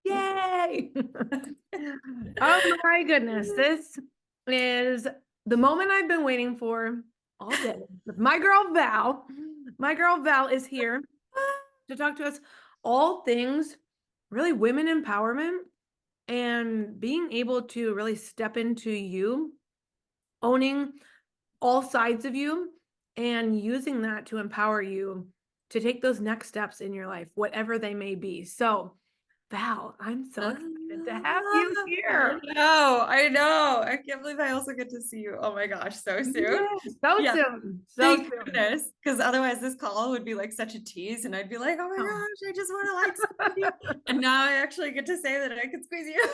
Yay. Oh my goodness. This is the moment I've been waiting for all day. My girl Val is here to talk to us all things really women empowerment and being able to really step into you, owning all sides of you and using that to empower you to take those next steps in your life, whatever they may be. So, Val, I'm so excited to have you here. I know. I can't believe I also get to see you. Oh my gosh, so soon. Yes, so Yeah, soon, so thank soon. goodness. Because otherwise this call would be like such a tease and I'd be like, oh my Oh. gosh, I just want to like squeeze you. And now I actually get to say that I could squeeze you.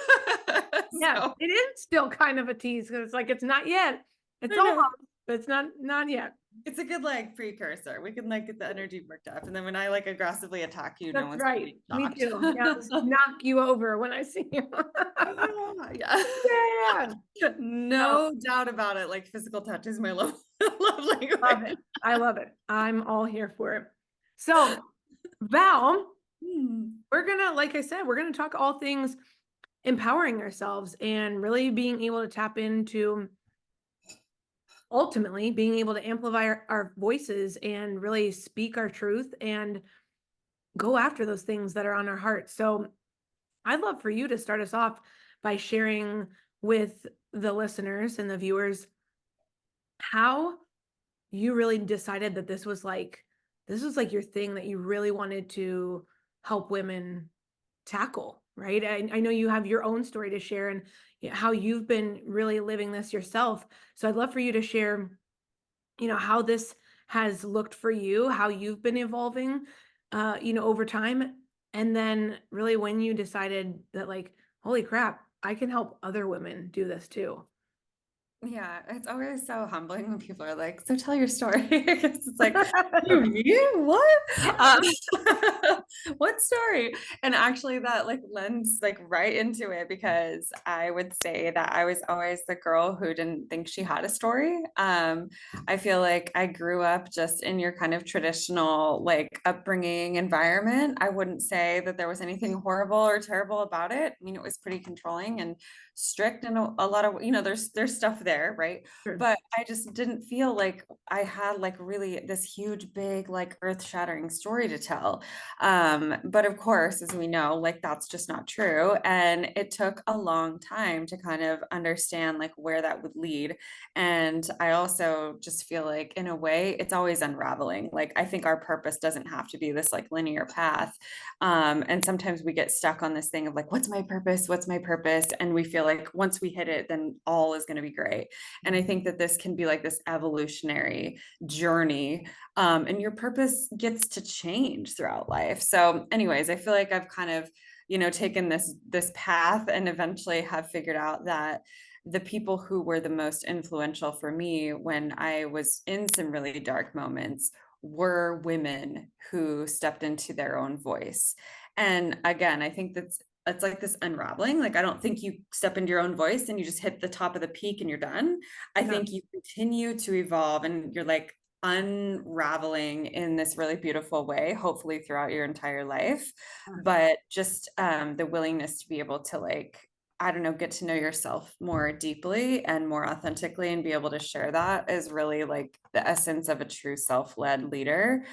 Yes, So it is still kind of a tease because it's like it's not yet. It's I almost, know. but it's not yet. It's a good like precursor. We can like get the energy worked up. And then when I like aggressively attack you, no That's one's gonna right. be Me shocked. too. Yes, knock you over when I see you. Yeah. Yeah. No, No doubt about it. Like physical touch is my love, love love language. it. I love it. I'm all here for it. So, Val, Hmm. we're gonna, like I said, we're gonna talk all things empowering ourselves and really being able to tap into ultimately being able to amplify our voices and really speak our truth and go after those things that are on our heart. So I'd love for you to start us off by sharing with the listeners and the viewers how you really decided that this was like your thing that you really wanted to help women tackle, right? I know you have your own story to share and how you've been really living this yourself. So I'd love for you to share, how this has looked for you, how you've been evolving, over time. And then really when you decided that like, holy crap, I can help other women do this too. Yeah, it's always so humbling when people are like, "So tell your story." 'Cause it's like, you mean what? Um, what story? And actually, that like lends like right into it because I would say that I was always the girl who didn't think she had a story. I feel like I grew up just in your kind of traditional like upbringing environment. I wouldn't say that there was anything horrible or terrible about it. I mean, it was pretty controlling and strict and a lot of there's stuff there, right? Sure. But I just didn't feel like I had like really this huge big like earth-shattering story to tell. But of course, as we know, like that's just not true, and it took a long time to kind of understand like where that would lead. And I also just feel like in a way it's always unraveling. Like I think our purpose doesn't have to be this like linear path. And sometimes we get stuck on this thing of like, what's my purpose? What's my purpose? And we feel like once we hit it, then all is going to be great. And I think that this can be like this evolutionary journey. And your purpose gets to change throughout life. So, anyways, I feel like I've kind of, taken this path and eventually have figured out that the people who were the most influential for me when I was in some really dark moments were women who stepped into their own voice. And again, I think that's it's like this unraveling. Like I don't think you step into your own voice and you just hit the top of the peak and you're done. I Yeah. think you continue to evolve and you're like unraveling in this really beautiful way, hopefully throughout your entire life. But just the willingness to be able to like I don't know, get to know yourself more deeply and more authentically and be able to share that is really like the essence of a true self-led leader.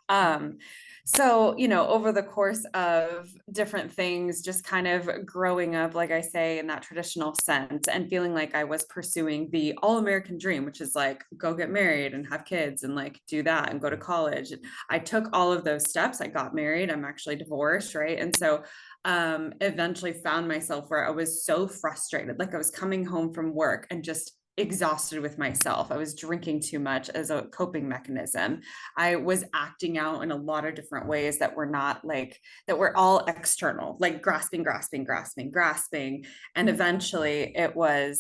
Um, so, over the course of different things, just kind of growing up, like I say, in that traditional sense and feeling like I was pursuing the all American dream, which is like go get married and have kids and like do that and go to college. And I took all of those steps. I got married. I'm actually divorced, right? And so eventually found myself where I was so frustrated. Like I was coming home from work and just exhausted with myself. I was drinking too much as a coping mechanism. I was acting out in a lot of different ways that were not like, that were all external, like grasping, grasping, grasping, grasping. And eventually it was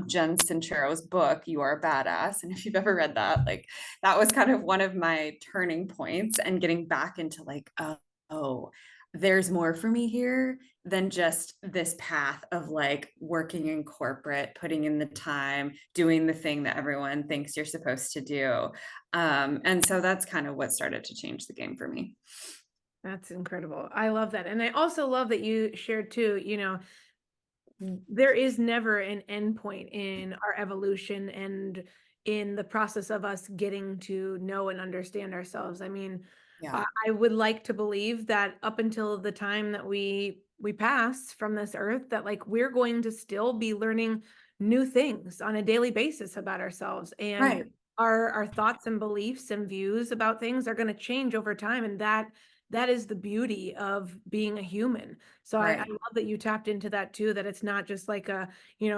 Jen Sincero's book, You Are a Badass. And if you've ever read that, like that was kind of one of my turning points and getting back into like, oh, there's more for me here than just this path of like working in corporate, putting in the time, doing the thing that everyone thinks you're supposed to do. And so that's kind of what started to change the game for me. That's incredible. I love that. And I also love that you shared too, there is never an end point in our evolution and in the process of us getting to know and understand ourselves. I mean, Yeah. I would like to believe that up until the time that we pass from this earth, that like we're going to still be learning new things on a daily basis about ourselves, and Right. our thoughts and beliefs and views about things are going to change over time, and that is the beauty of being a human. So I Right. love that you tapped into that too, that it's not just like a,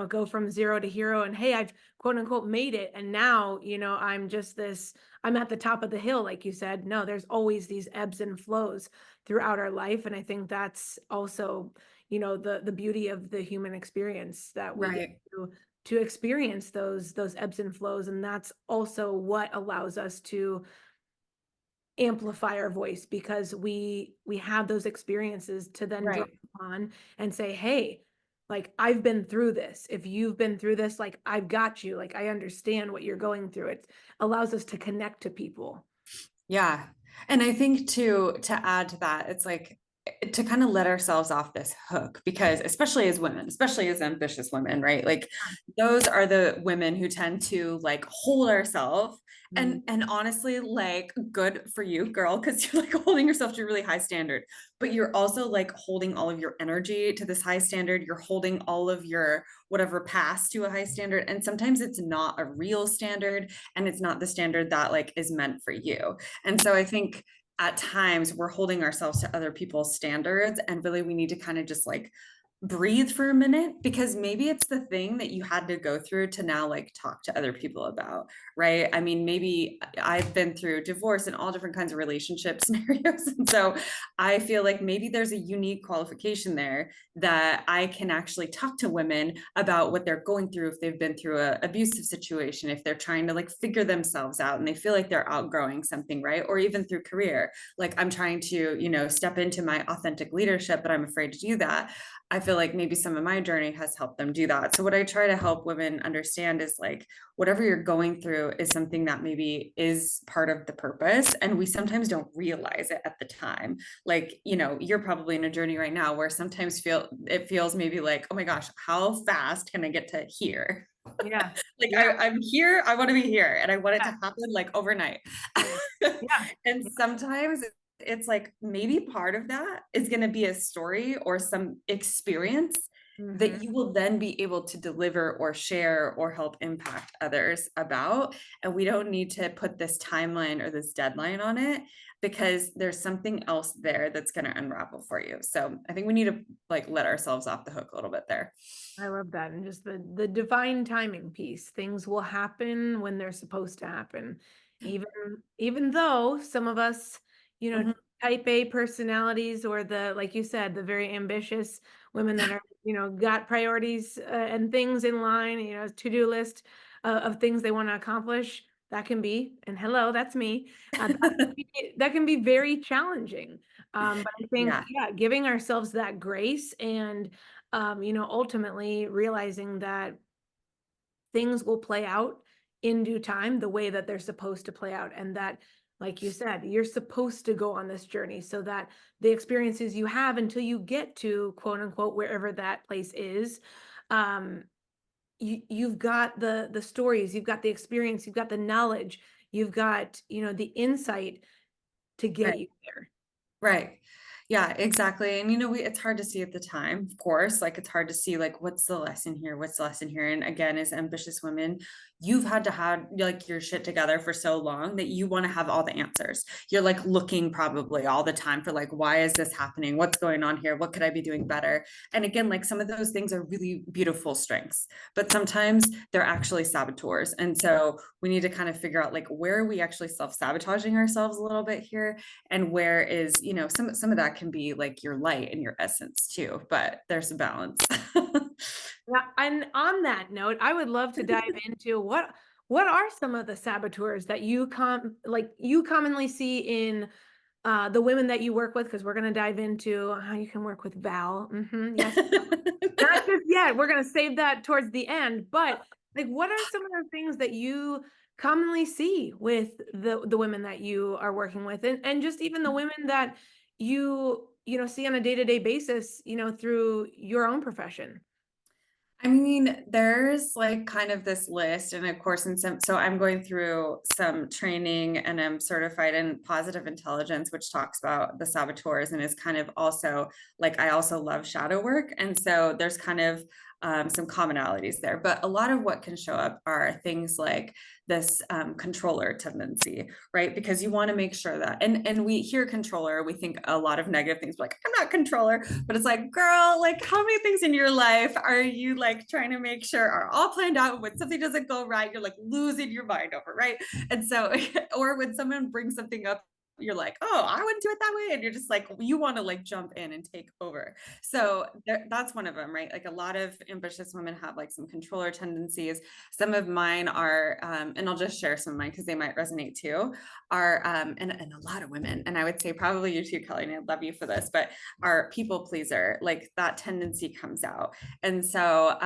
go from zero to hero and hey, I've quote unquote made it. And now, I'm just this, I'm at the top of the hill, like you said. No, there's always these ebbs and flows throughout our life. And I think that's also, the beauty of the human experience, that we get Right. to experience those ebbs and flows. And that's also what allows us to amplify our voice, because we have those experiences to then draw Right. upon and say, hey, like I've been through this. If you've been through this, like I've got you. Like I understand what you're going through. It allows us to connect to people. Yeah. And I think to add to that, it's like to kind of let ourselves off this hook, because especially as women, especially as ambitious women, right? Like those are the women who tend to like hold ourselves, Mhm. and honestly, like good for you, girl, because you're like holding yourself to a really high standard, but you're also like holding all of your energy to this high standard. You're holding all of your whatever past to a high standard. And sometimes it's not a real standard, and it's not the standard that like is meant for you. And so I think at times we're holding ourselves to other people's standards, and really we need to kind of just like breathe for a minute, because maybe it's the thing that you had to go through to now like talk to other people about, right? I mean, maybe I've been through divorce and all different kinds of relationship scenarios, and so I feel like maybe there's a unique qualification there that I can actually talk to women about what they're going through if they've been through a abusive situation, if they're trying to like figure themselves out and they feel like they're outgrowing something, right? Or even through career, like I'm trying to, step into my authentic leadership, but I'm afraid to do that. I feel like maybe some of my journey has helped them do that. So what I try to help women understand is like whatever you're going through is something that maybe is part of the purpose, and we sometimes don't realize it at the time. Like, you're probably in a journey right now where sometimes it feels maybe like, oh my gosh, how fast can I get to here? Yeah. Like Yeah. I'm here, I want to be here, and I want it to Yeah. happen like overnight. Yeah. Yeah. And sometimes it's like maybe part of that is going to be a story or some experience Hmm. that you will then be able to deliver or share or help impact others about. And we don't need to put this timeline or this deadline on it, because there's something else there that's going to unravel for you. So I think we need to like let ourselves off the hook a little bit there. I love that. And just the divine timing piece. Things will happen when they're supposed to happen. Even even though some of us, you know, Mhm. type A personalities, or the, like you said, the very ambitious women that are, got priorities and things in line, to-do list of things they want to accomplish. That can be, and hello, that's me. That can be very challenging. But I think, Yeah. yeah, giving ourselves that grace, and ultimately realizing that things will play out in due time the way that they're supposed to play out. And that, like you said, you're supposed to go on this journey so that the experiences you have until you get to quote unquote wherever that place is, um, you've got the stories, you've got the experience, you've got the knowledge, you've got, the insight to get Right. you there. Right. Yeah, exactly. And it's hard to see at the time, of course. Like it's hard to see like what's the lesson here? What's the lesson here? And again, as ambitious women, you've had to have like your shit together for so long that you want to have all the answers. You're like looking probably all the time for like, why is this happening? What's going on here? What could I be doing better? And again, like some of those things are really beautiful strengths, but sometimes they're actually saboteurs. And so we need to kind of figure out like where are we actually self-sabotaging ourselves a little bit here, and where is some of that can be like your light and your essence too, but there's a balance. Yeah, and on that note, I would love to dive into what are some of the saboteurs that you commonly see in the women that you work with, because we're going to dive into how you can work with Val. Yes, not just yet. We're going to save that towards the end. But like, what are some of the things that you commonly see with the women that you are working with, and just even the women that you know, see on a day-to-day basis, you know, through your own profession? I mean, there's like kind of this list, and of course, in some, so I'm going through some training and I'm certified in positive intelligence, which talks about the saboteurs and is kind of also like, I also love shadow work. And so there's kind of some commonalities there. But a lot of what can show up are things like this controller tendency, right? Because you want to make sure that, and we hear controller, we think a lot of negative things, like I'm not controller, but it's like, girl, like how many things in your life are you like trying to make sure are all planned out? When something doesn't go right, you're like losing your mind over, right? And so, or when someone brings something up, you're like, oh, I wouldn't do it that way. And you're just like, you want to like jump in and take over. So that's one of them, right? Like a lot of ambitious women have like some controller tendencies. Some of mine are, and I'll just share some of mine because they might resonate too, are, and a lot of women, and I would say probably you too, Kelly, and I love you for this, but are people pleaser, like that tendency comes out. And so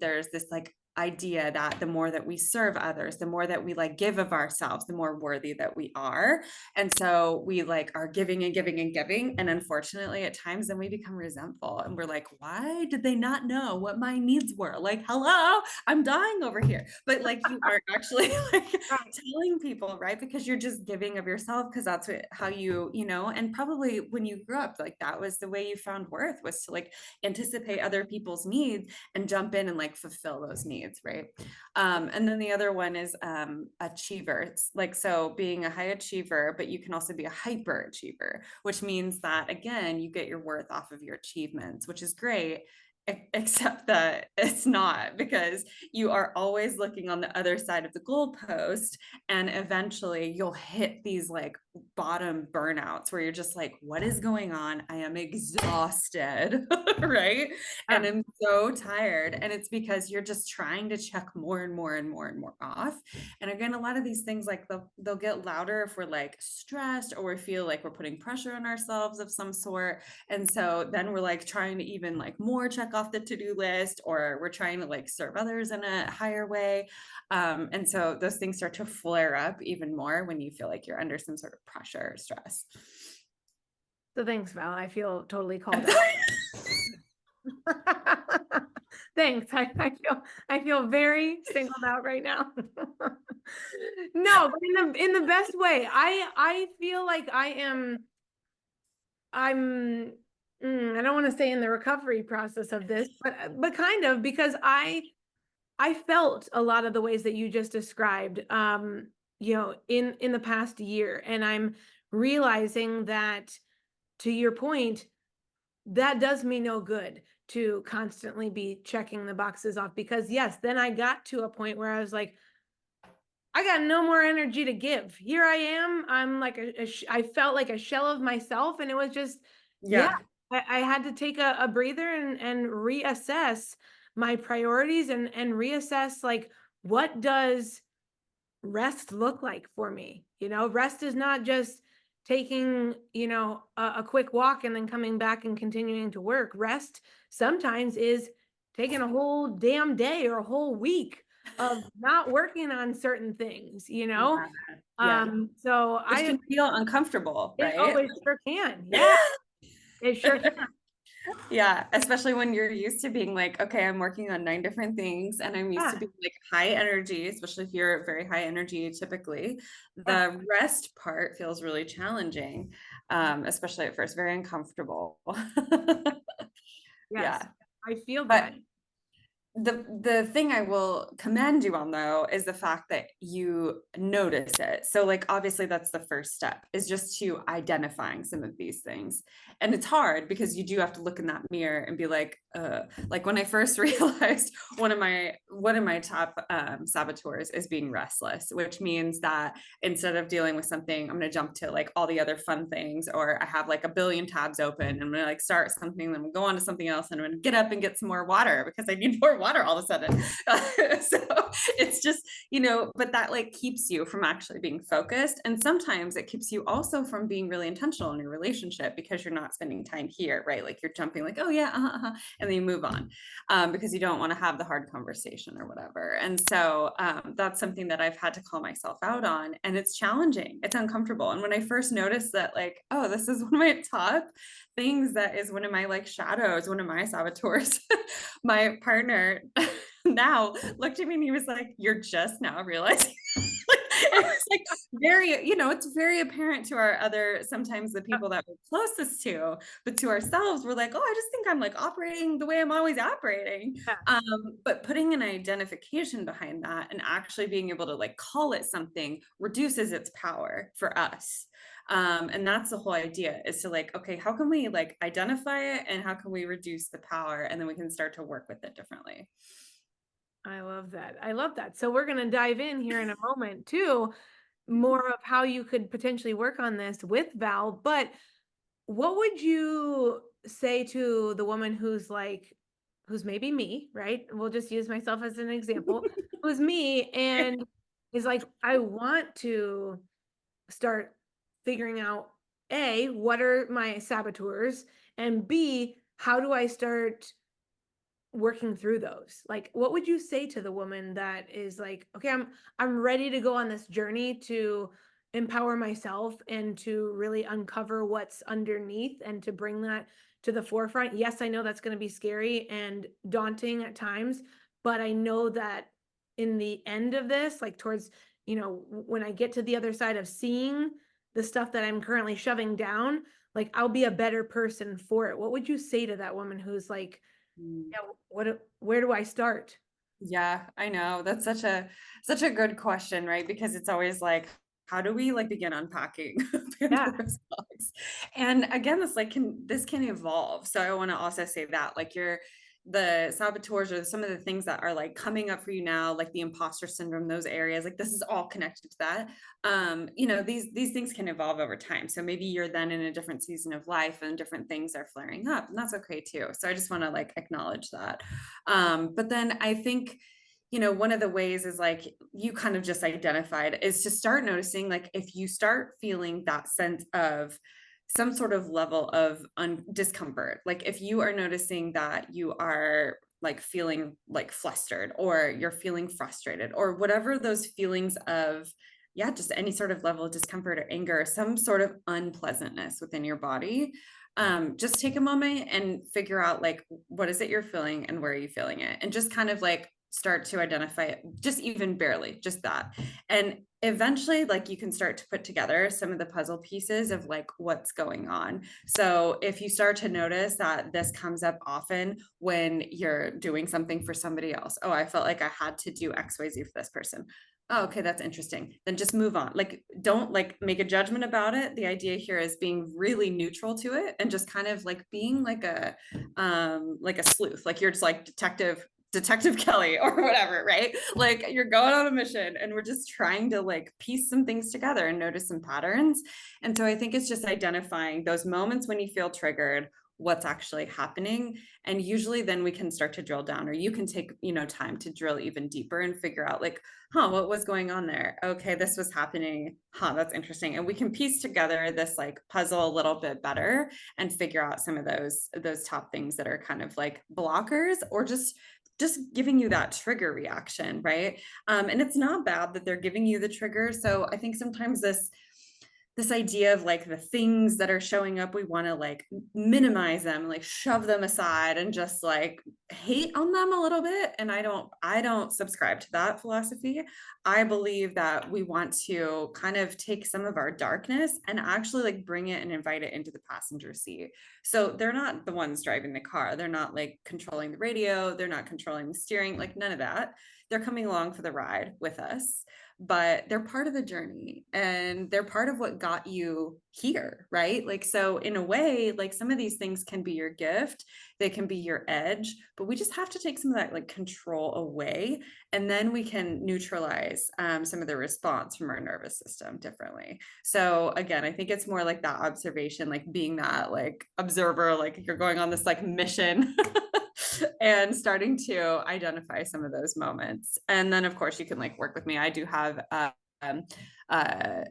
there's this like idea that the more that we serve others, the more that we like give of ourselves, the more worthy that we are. And so we like are giving and giving and giving. And unfortunately, at times then we become resentful and we're like, why did they not know what my needs were? Like, hello, I'm dying over here. But like you aren't actually like Right. telling people, right? Because you're just giving of yourself because that's what, how you know, and probably when you grew up, like that was the way you found worth, was to like anticipate other people's needs and jump in and like fulfill those needs, right? And then the other one is achiever. It's like, so being a high achiever, but you can also be a hyper achiever, which means that again, you get your worth off of your achievements, which is great. Except that it's not, because you are always looking on the other side of the goalpost, and eventually you'll hit these like bottom burnouts where you're just like, what is going on? I am exhausted, right? And Yeah. I'm so tired. And it's because you're just trying to check more and more and more and more off. And again, a lot of these things like they'll get louder if we're like stressed or we feel like we're putting pressure on ourselves of some sort. And so then we're like trying to even like more check off the to-do list, or we're trying to like serve others in a higher way. And so those things start to flare up even more when you feel like you're under some sort of pressure or stress. So thanks, Val. I feel totally called out. Thanks. I feel very singled out right now. No, but in the best way. I feel like I'm I don't want to say in the recovery process of this, but kind of, because I felt a lot of the ways that you just described, you know, in the past year, and I'm realizing that, to your point, that does me no good to constantly be checking the boxes off, because yes, then I got to a point where I was like, I got no more energy to give. Here I am. I'm like I felt like a shell of myself, and it was just, yeah, Yeah. I had to take a breather and reassess my priorities, and reassess like, what does rest look like for me? You know, rest is not just taking, you know, a quick walk and then coming back and continuing to work. Rest sometimes is taking a whole damn day or a whole week of not working on certain things, you know? Yeah. Yeah. So Which I, can feel uncomfortable, it right? always sure can. Yeah, it sure can. Yeah, especially when you're used to being like, okay, I'm working on 9 different things and I'm used to Yeah, being like high energy, especially if you're very high energy typically. yeah, The rest part feels really challenging, especially at first, very uncomfortable. yes. Yeah. I feel But that. the thing I will commend you on though is the fact that you notice it. So like obviously that's the first step, is just to identifying some of these things. And it's hard because you do have to look in that mirror and be like when I first realized one of my top saboteurs is being restless, which means that instead of dealing with something, I'm going to jump to like all the other fun things, or I have like a billion tabs open and I'm going to like start something, then we'll go on to something else, and I'm going to get up and get some more water because I need more water. water all of a sudden. So it's just, but that like keeps you from actually being focused. And sometimes it keeps you also from being really intentional in your relationship because you're not spending time here, right? Like you're jumping like, oh yeah, and then you move on because you don't want to have the hard conversation or whatever. And so that's something that I've had to call myself out on. And it's challenging. It's uncomfortable. And when I first noticed that, like, oh, this is one of my top things, that is one of my like shadows, one of my saboteurs, my partner now looked at me and he was like, you're just now realizing. It was like very, it's very apparent to our other, sometimes the people that we're closest to, but to ourselves, we're like, oh, I just think I'm like operating the way I'm always operating. Yeah. But putting an identification behind that and actually being able to like call it something reduces its power for us. And that's the whole idea, is to like, okay, how can we like identify it and how can we reduce the power? And then we can start to work with it differently. I love that. I love that. So we're going to dive in here in a moment too, more of how you could potentially work on this with Val. But what would you say to the woman who's like, who's maybe me, right? We'll just use myself as an example, who's me and is like, I want to start figuring out A, what are my saboteurs? And B, how do I start working through those? Like, what would you say to the woman that is like, okay, I'm ready to go on this journey to empower myself and to really uncover what's underneath and to bring that to the forefront? Yes, I know that's going to be scary and daunting at times, but I know that in the end of this, like towards, when I get to the other side of seeing the stuff that I'm currently shoving down, like I'll be a better person for it. What would you say to that woman who's like, Mm. yeah, where do I start? Yeah, I know. That's such a good question, right? Because it's always like, how do we like begin unpacking Yeah, Pandora's box? And again, this can evolve. So I want to also say that like the saboteurs or some of the things that are like coming up for you now, like the imposter syndrome, those areas, like this is all connected to that. These things can evolve over time. So maybe you're then in a different season of life and different things are flaring up, and that's okay too. So I just want to like acknowledge that. But then I think, one of the ways is like you kind of just identified, is to start noticing, like if you start feeling that sense of some sort of level of discomfort, like if you are noticing that you are like feeling like flustered or you're feeling frustrated or whatever those feelings of, yeah, just any sort of level of discomfort or anger, some sort of unpleasantness within your body, just take a moment and figure out like what is it you're feeling and where are you feeling it, and just kind of like start to identify it, just even barely, just that. And eventually like you can start to put together some of the puzzle pieces of like what's going on. So if you start to notice that this comes up often when you're doing something for somebody else, oh, I felt like I had to do XYZ for this person. Oh, okay, that's interesting. Then just move on. Like, don't like make a judgment about it. The idea here is being really neutral to it and just kind of like being like a sleuth. Like you're just like Detective Kelly or whatever, right? Like you're going on a mission and we're just trying to like piece some things together and notice some patterns. And so I think it's just identifying those moments when you feel triggered, what's actually happening. And usually then we can start to drill down, or you can take, time to drill even deeper and figure out like, what was going on there? Okay, this was happening. That's interesting. And we can piece together this like puzzle a little bit better and figure out some of those top things that are kind of like blockers, or just giving you that trigger reaction, right? And it's not bad that they're giving you the trigger. So I think sometimes this idea of like the things that are showing up, we want to like minimize them, like shove them aside and just like hate on them a little bit. And I don't subscribe to that philosophy. I believe that we want to kind of take some of our darkness and actually like bring it and invite it into the passenger seat. So they're not the ones driving the car. They're not like controlling the radio. They're not controlling the steering, like none of that. They're coming along for the ride with us, but they're part of the journey and they're part of what got you here, right? Like, so in a way, like some of these things can be your gift, they can be your edge, but we just have to take some of that like control away, and then we can neutralize some of the response from our nervous system differently. So again, I think it's more like that observation, like being that like observer, like you're going on this like mission and starting to identify some of those moments. And then, of course, you can like work with me. I do have um,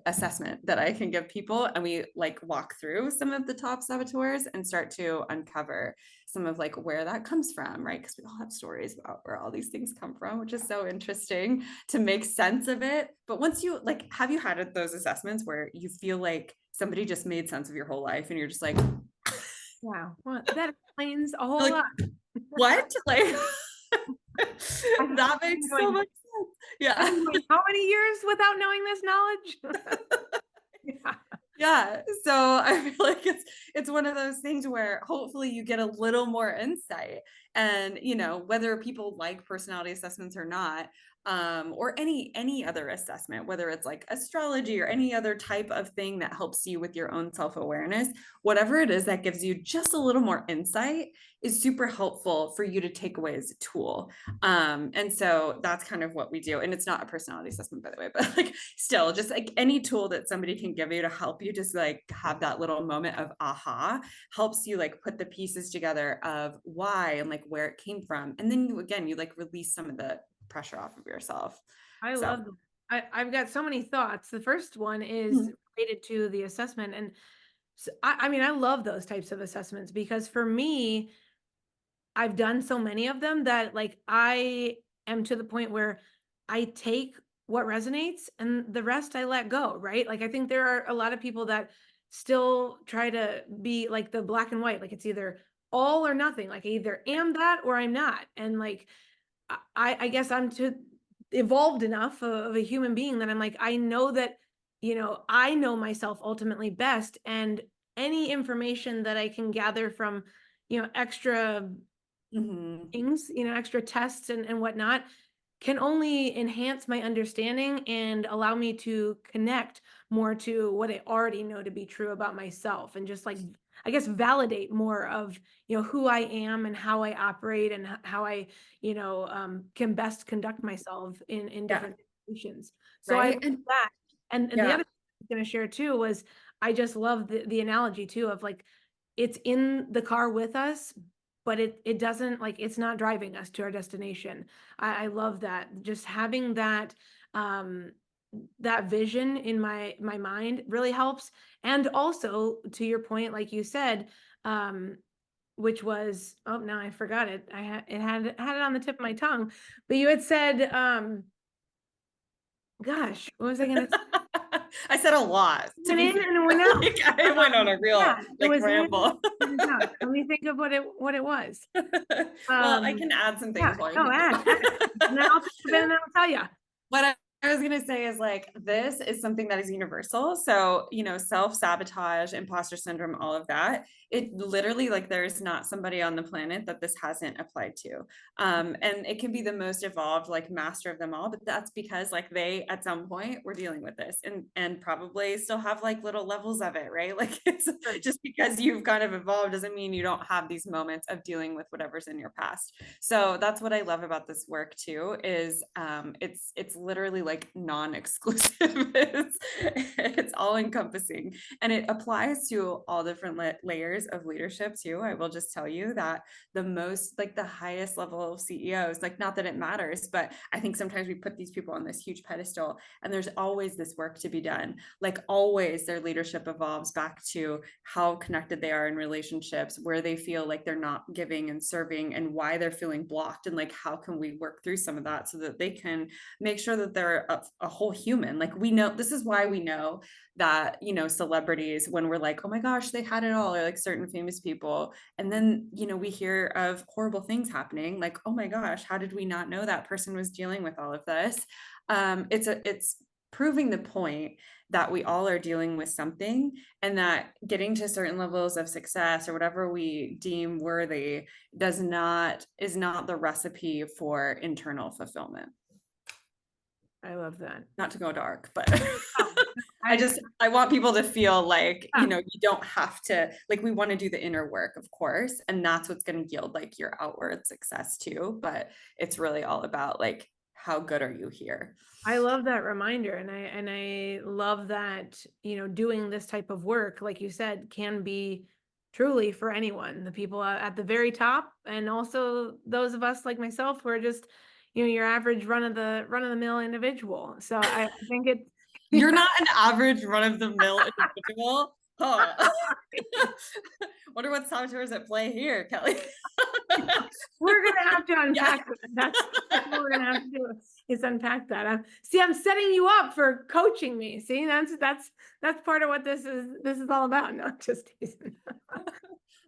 assessment that I can give people, and we like walk through some of the top saboteurs and start to uncover some of like where that comes from, right? Because we all have stories about where all these things come from, which is so interesting to make sense of it. But once you like, have you had those assessments where you feel like somebody just made sense of your whole life and you're just like, Wow. Well, that explains a whole like lot. what? Like I've that makes been so going, much sense. I've Yeah. been going how many years without knowing this knowledge? Yeah. Yeah. So I feel like it's one of those things where hopefully you get a little more insight. And you know, whether people like personality assessments or not, or any other assessment, whether it's like astrology or any other type of thing that helps you with your own self-awareness, whatever it is that gives you just a little more insight is super helpful for you to take away as a tool. And so that's kind of what we do. And it's not a personality assessment, by the way, but like still just like any tool that somebody can give you to help you just like have that little moment of aha helps you like put the pieces together of why and like where it came from. And then you again, you like release some of the pressure off of yourself. I So love them. I've got so many thoughts. The first one is related to the assessment. And I mean, I love those types of assessments because for me, I've done so many of them that like I am to the point where I take what resonates and the rest I let go, right? Like I think there are a lot of people that still try to be like the black and white, like it's either all or nothing. Like I either am that or I'm not. And like I guess I'm too evolved enough of a human being that I'm like, I know that, I know myself ultimately best. And any information that I can gather from, extra mhm. things, extra tests and whatnot, can only enhance my understanding and allow me to connect more to what I already know to be true about myself and just like, I guess, validate more of, who I am and how I operate and how I, can best conduct myself in Yeah. different situations. So I love Right. And that. And the yeah. other thing I was going to share too was I just love the analogy too of like, it's in the car with us, but it doesn't like it's not driving us to our destination. I love that. Just having um that vision in my mind really helps. And also to your point, like you said, um, which was oh now I forgot it. I had it on the tip of my tongue, but you had said gosh, what was I gonna say? I said a lot, to Went be in fair. and went out. Like, I went on a real Yeah, it like was in ramble. and out. Let me think of what it was. Well, I Um, can add some yeah, things while you no, think add, about add. And then I'll think of it and then I'll tell you. what I was gonna say is like this is something that is universal. So, you know, self-sabotage, imposter syndrome, all of that. It literally like there's not somebody on the planet that this hasn't applied to. And it can be the most evolved, like master of them all, but that's because like they at some point were dealing with this and probably still have like little levels of it, right? Like it's just because you've kind of evolved doesn't mean you don't have these moments of dealing with whatever's in your past. So that's what I love about this work too, is it's literally like non-exclusive. It's all encompassing and it applies to all different layers of leadership too. I will just tell you that the most like the highest level of CEOs, like not that it matters, but I think sometimes we put these people on this huge pedestal and there's always this work to be done. Like always their leadership evolves back to how connected they are in relationships, where they feel like they're not giving and serving and why they're feeling blocked, and like how can we work through some of that so that they can make sure that they're a whole human. Like we know, this is why we know that, you know, celebrities, when we're like, oh my gosh, they had it all, or like certain famous people, and then, you know, we hear of horrible things happening, like, oh my gosh, how did we not know that person was dealing with all of this? It's proving the point that we all are dealing with something, and that getting to certain levels of success or whatever we deem worthy is not the recipe for internal fulfillment. I love that. Not to go dark, but Oh, I I want people to feel like, you yeah, know, you don't have to, like, we want to do the inner work, of course, and that's what's going to yield like your outward success too, but it's really all about like how good are you here. I love that reminder, and I love that, doing this type of work, like you said, can be truly for anyone, the people at the very top, and also those of us like myself who are just, your average run of the mill individual. So I think it's You're not an average run-of-the-mill individual. Huh. Wonder what saboteurs at play here, Kelly. we're gonna have to Yeah. unpack that. That's what we're gonna have to do is unpack that. See, I'm setting you up for coaching me. See, that's part of what this is all about. No, just teasing.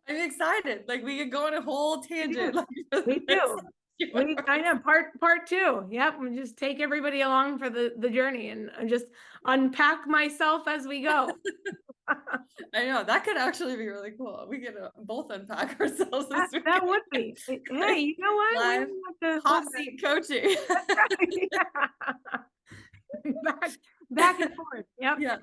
I'm excited. Like we could go on a whole We tangent. do. Like for the We next do. few I hours. know part two. Yep, we just take everybody along for the journey and just unpack myself as we go. I know that could actually be really cool. We could both unpack ourselves this That weekend. would be. Hey, Like you know what? We live don't have to hot hold that. seat coaching. back back and forth. Yep. Yeah.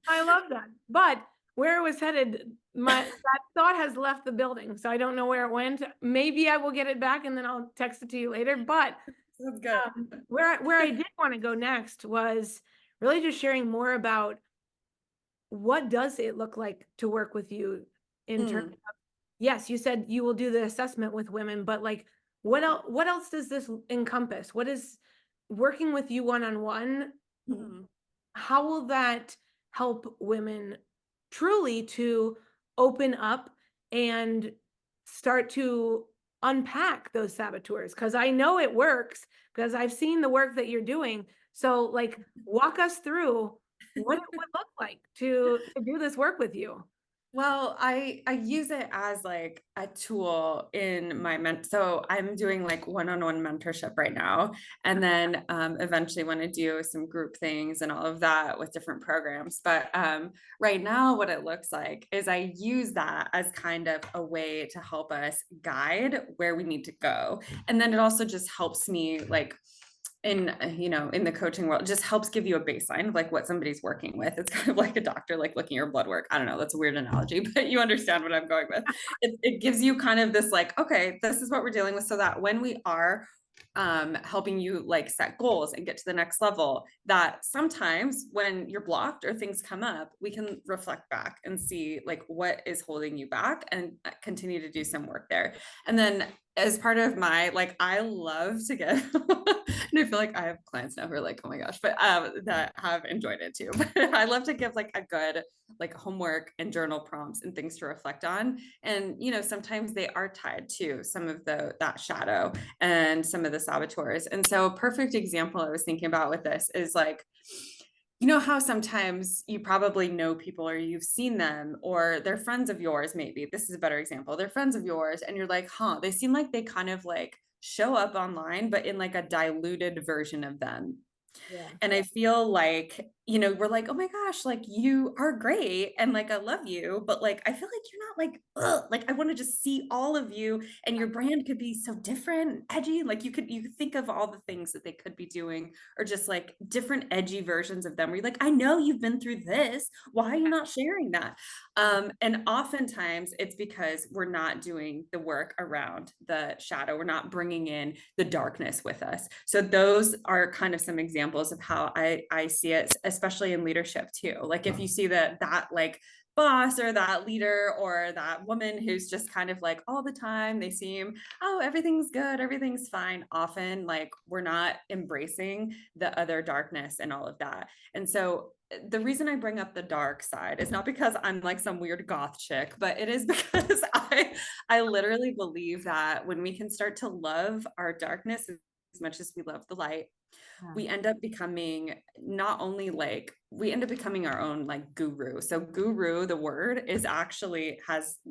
I love that. But where it was headed, that thought has left the building, so I don't know where it went. Maybe I will get it back and then I'll text it to you later. But Sounds good. where I did want to go next was really just sharing more about what does it look like to work with you in terms Mm, of, yes, you said you will do the assessment with women, but like what else does this encompass? What is working with you one-on-one? mm, How will that help women truly to open up and start to unpack those saboteurs? Because I know it works because I've seen the work that you're doing. So, like, walk us through what it would look like to do this work with you. Well, I use it as like a tool in my so I'm doing like one-on-one mentorship right now, and then eventually want to do some group things and all of that with different programs. But right now, what it looks like is I use that as kind of a way to help us guide where we need to go, and then it also just helps me like in in the coaching world, it just helps give you a baseline of like what somebody's working with. It's kind of like a doctor like looking at your blood work. I don't know, that's a weird analogy, but you understand what I'm going with. It gives you kind of this like, okay, this is what we're dealing with, so that when we are helping you like set goals and get to the next level, that sometimes when you're blocked or things come up, we can reflect back and see like what is holding you back and continue to do some work there. And then as part of my like, I love to get and I feel like I have clients now who are like, oh my gosh, but that have enjoyed it too. But I love to give like a good like homework and journal prompts and things to reflect on. And sometimes they are tied to some of that shadow and some of the saboteurs. And so a perfect example I was thinking about with this is like, how sometimes you probably know people or you've seen them or they're friends of yours, maybe this is a better example. They're friends of yours and you're like, huh, they seem like they kind of like show up online, but in like a diluted version of them. Yeah. And I feel like, we're like, oh my gosh, like you are great. And like, I love you, but like, I feel like you're not like, ugh, like I want to just see all of you and your brand could be so different, edgy. Like you could think of all the things that they could be doing or just like different edgy versions of them where you're like, I know you've been through this. Why are you not sharing that? And oftentimes it's because we're not doing the work around the shadow. We're not bringing in the darkness with us. So those are kind of some examples of how I see it, especially in leadership too. Like if you see that like boss or that leader or that woman who's just kind of like all the time, they seem, oh, everything's good, everything's fine. Often like we're not embracing the other darkness and all of that. And so the reason I bring up the dark side is not because I'm like some weird goth chick, but it is because I literally believe that when we can start to love our darkness as much as we love the light, we end up becoming not only like we end up becoming our own like guru. So guru, the word is actually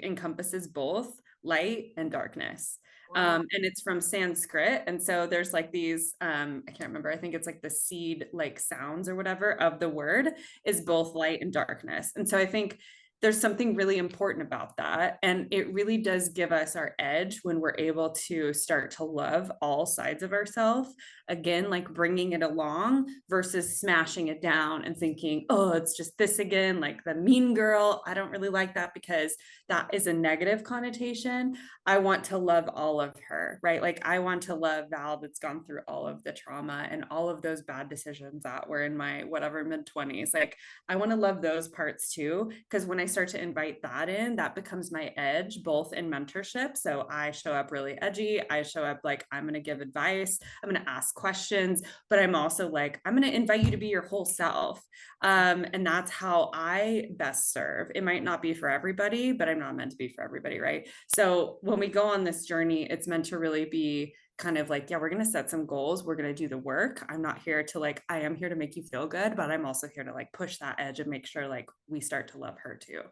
encompasses both light and darkness. Wow. And it's from Sanskrit. And so there's like these, I can't remember, I think it's like the seed like sounds or whatever of the word is both light and darkness. And so I think there's something really important about that. And it really does give us our edge when we're able to start to love all sides of ourselves. Again, like bringing it along versus smashing it down and thinking, oh, it's just this again, like the mean girl. I don't really like that because that is a negative connotation. I want to love all of her, right? Like I want to love Val that's gone through all of the trauma and all of those bad decisions that were in my whatever mid 20s. Like I want to love those parts too. Because when I start to invite that in, that becomes my edge, both in mentorship. So I show up really edgy. I show up like, I'm going to give advice. I'm going to ask questions, but I'm also like, I'm going to invite you to be your whole self. And that's how I best serve. It might not be for everybody, but I'm not meant to be for everybody. Right. So when we go on this journey, it's meant to really be kind of like, yeah, we're going to set some goals. We're going to do the work. I'm not here to like, I am here to make you feel good, but I'm also here to like push that edge and make sure like we start to love her too.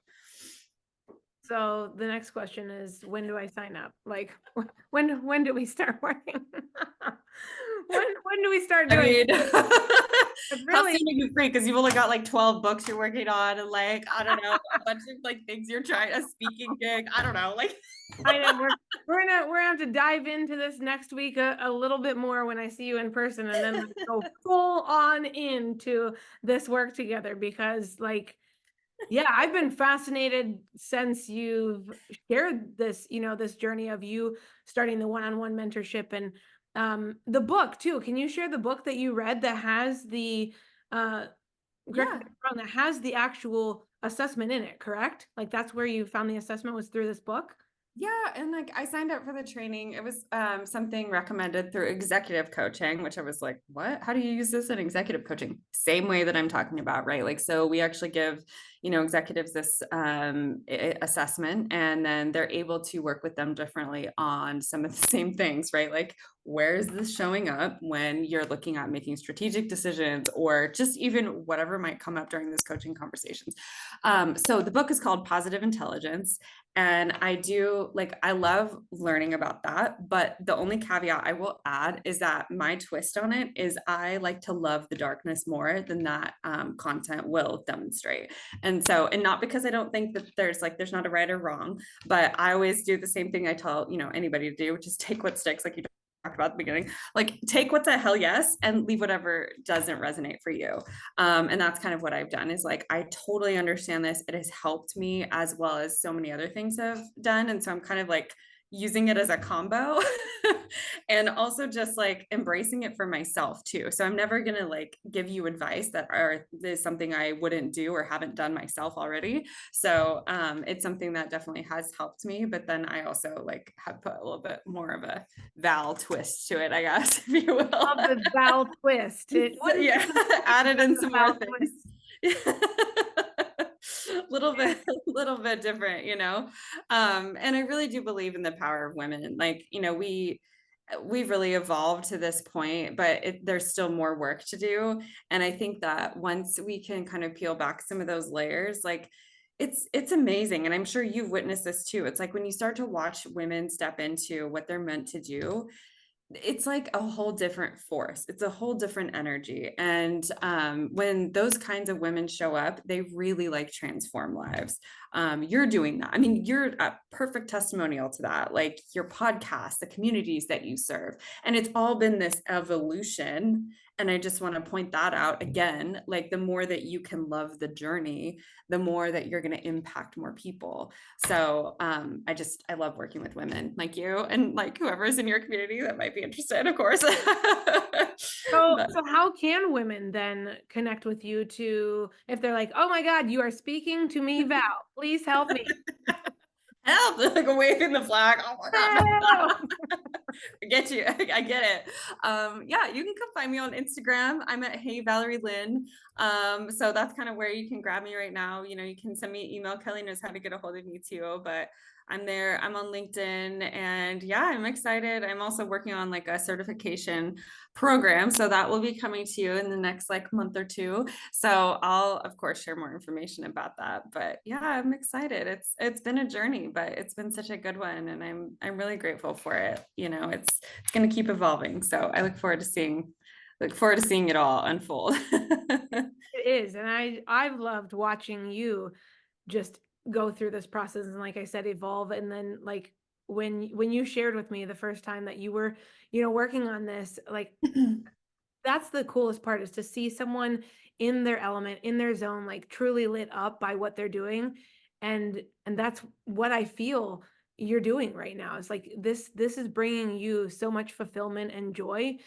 So the next question is, when do I sign up? Like, when do we start working? When do we start I doing mean, it? how Really, soon are you free? Because you've only got like 12 books you're working on and like, I don't know, a bunch of like things you're trying, a speaking gig. I don't know. Like, I know we're gonna have to dive into this next week a little bit more when I see you in person, and then let's go full on into this work together, because like, yeah, I've been fascinated since you've shared this, this journey of you starting the one-on-one mentorship, and the book too. Can you share the book that you read that has the correct me yeah. if I'm wrong, that has the actual assessment in it, correct? Like that's where you found the assessment, was through this book? Yeah, and like I signed up for the training. It was something recommended through executive coaching, which I was like, what? How do you use this in executive coaching? Same way that I'm talking about, right? Like, so we actually give, executives this assessment, and then they're able to work with them differently on some of the same things, right? Like, where is this showing up when you're looking at making strategic decisions or just even whatever might come up during this coaching conversations. So the book is called Positive Intelligence. And I do like, I love learning about that. But the only caveat I will add is that my twist on it is I like to love the darkness more than that content will demonstrate. And so, and not because I don't think that there's not a right or wrong, but I always do the same thing I tell, anybody to do, which is take what sticks, like you talked about at the beginning, like take what's a hell yes and leave whatever doesn't resonate for you. And that's kind of what I've done is like, I totally understand this. It has helped me as well as so many other things have done. And so I'm kind of like using it as a combo and also just like embracing it for myself too. So I'm never going to like give you advice that is something I wouldn't do or haven't done myself already. So it's something that definitely has helped me. But then I also like have put a little bit more of a Val twist to it, I guess, if you will. Of the Val twist. It So, wouldn't yeah, added in some more Val things. twist. Little bit different, and I really do believe in the power of women. Like, we've really evolved to this point, but there's still more work to do. And I think that once we can kind of peel back some of those layers, like it's amazing. And I'm sure you've witnessed this too. It's like when you start to watch women step into what they're meant to do, it's like a whole different force. It's a whole different energy. And when those kinds of women show up, they really like transform lives. You're doing that. I mean, you're a perfect testimonial to that. Like your podcast, the communities that you serve, and it's all been this evolution. And I just want to point that out again. Like the more that you can love the journey, the more that you're going to impact more people. So I love working with women like you and like whoever's in your community that might be interested, of course. So how can women then connect with you to, if they're like, oh my God, you are speaking to me, Val, please help me. Help, like waving the flag. Oh my God. Help! I get you. I get it. Yeah, you can come find me on Instagram. I'm at Hey Valerie Lynn. So that's kind of where you can grab me right now. You can send me an email. Kelly knows how to get a hold of me too, but I'm there. I'm on LinkedIn, and yeah, I'm excited. I'm also working on like a certification program. So that will be coming to you in the next like month or two. So I'll of course share more information about that. But yeah, I'm excited. It's been a journey, but it's been such a good one. And I'm really grateful for it. It's gonna keep evolving. So I look forward to seeing it all unfold. It is. And I've loved watching you just go through this process and, like I said, evolve. And then like when you shared with me the first time that you were, working on this, like that's the coolest part, is to see someone in their element, in their zone, like truly lit up by what they're doing. And that's what I feel you're doing right now. It's like this is bringing you so much fulfillment and joy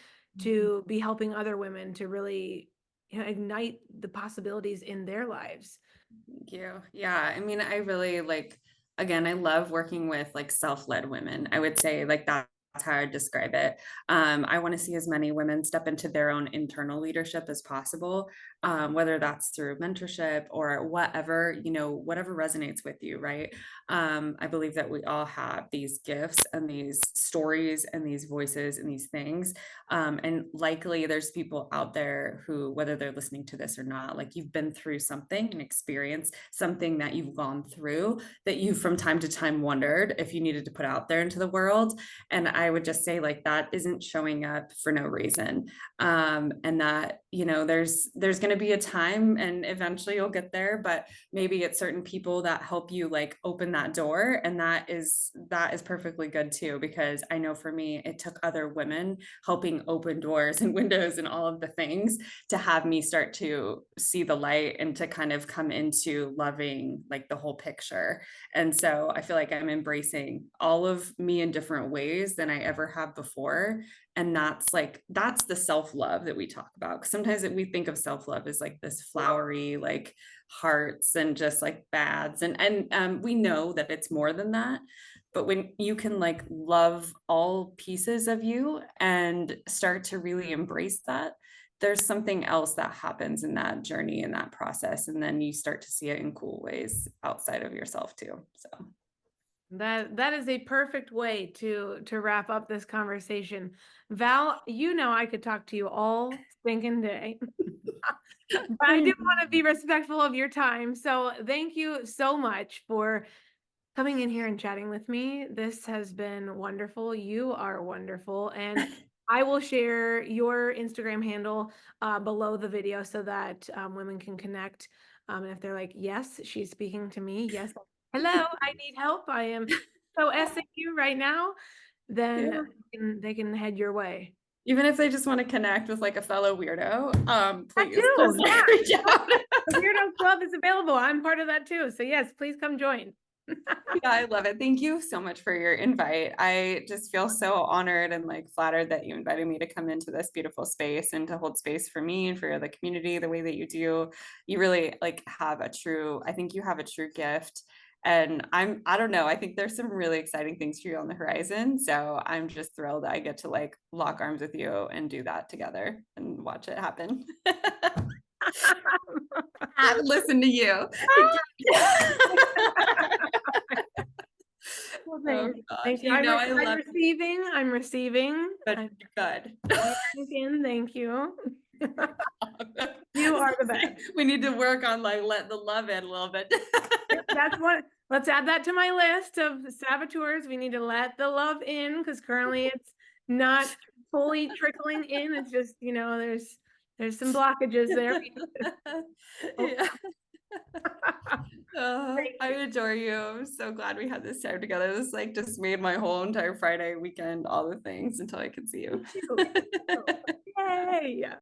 to be helping other women to really, ignite the possibilities in their lives. Thank you. Yeah, I mean, I really like, again, I love working with like self-led women. I would say like that's how I describe it. I want to see as many women step into their own internal leadership as possible, whether that's through mentorship or whatever, you know, whatever resonates with you, right? I believe that we all have these gifts and these stories and these voices and these things. And likely there's people out there who, whether they're listening to this or not, like you've been through something, an experience, something that you've gone through that you from time to time wondered if you needed to put out there into the world. And I would just say like that isn't showing up for no reason. And that, you know, there's going to be a time and eventually you'll get there, but maybe it's certain people that help you like open that door. And that is perfectly good too, because I know for me, it took other women helping open doors and windows and all of the things to have me start to see the light and to kind of come into loving like the whole picture. And so I feel like I'm embracing all of me in different ways than I ever have before. And that's the self-love that we talk about. 'Cause sometimes we think of self-love as like this flowery, like hearts and just like baths. And we know that it's more than that. But when you can like love all pieces of you and start to really embrace that, there's something else that happens in that journey, in that process. And then you start to see it in cool ways outside of yourself too. So That is a perfect way to wrap up this conversation. Val, you know I could talk to you all stinking day. But I do want to be respectful of your time. So thank you so much for coming in here and chatting with me. This has been wonderful. You are wonderful. And I will share your Instagram handle below the video so that women can connect. And if they're like, yes, she's speaking to me. Yes. Hello, I need help. I am so SAU right now. Then yeah. they can head your way. Even if they just want to connect with like a fellow weirdo, That please too. just Yeah. like reach out. The Weirdo Club is available. I'm part of that too. So yes, please come join. Yeah, I love it. Thank you so much for your invite. I just feel so honored and like flattered that you invited me to come into this beautiful space and to hold space for me and for the community the way that you do. You really like have a true, I think you have a true gift. And I don't know, I think there's some really exciting things for you on the horizon. So I'm just thrilled I get to like lock arms with you and do that together and watch it happen. Listen to you. Well, Oh thank you. gosh, Thank you. you know I I'm love receiving. I'm receiving. good. I'm Good. thinking. Thank you. You are the best. We need to work on like let the love in a little bit. That's what. Let's add that to my list of saboteurs. We need to let the love in because currently it's not fully trickling in. It's just, there's some blockages there. Oh, Yeah. thank I you. adore you. I'm so glad we had this time together. This like just made my whole entire Friday weekend, all the things until I could see you. Thank you. Yay.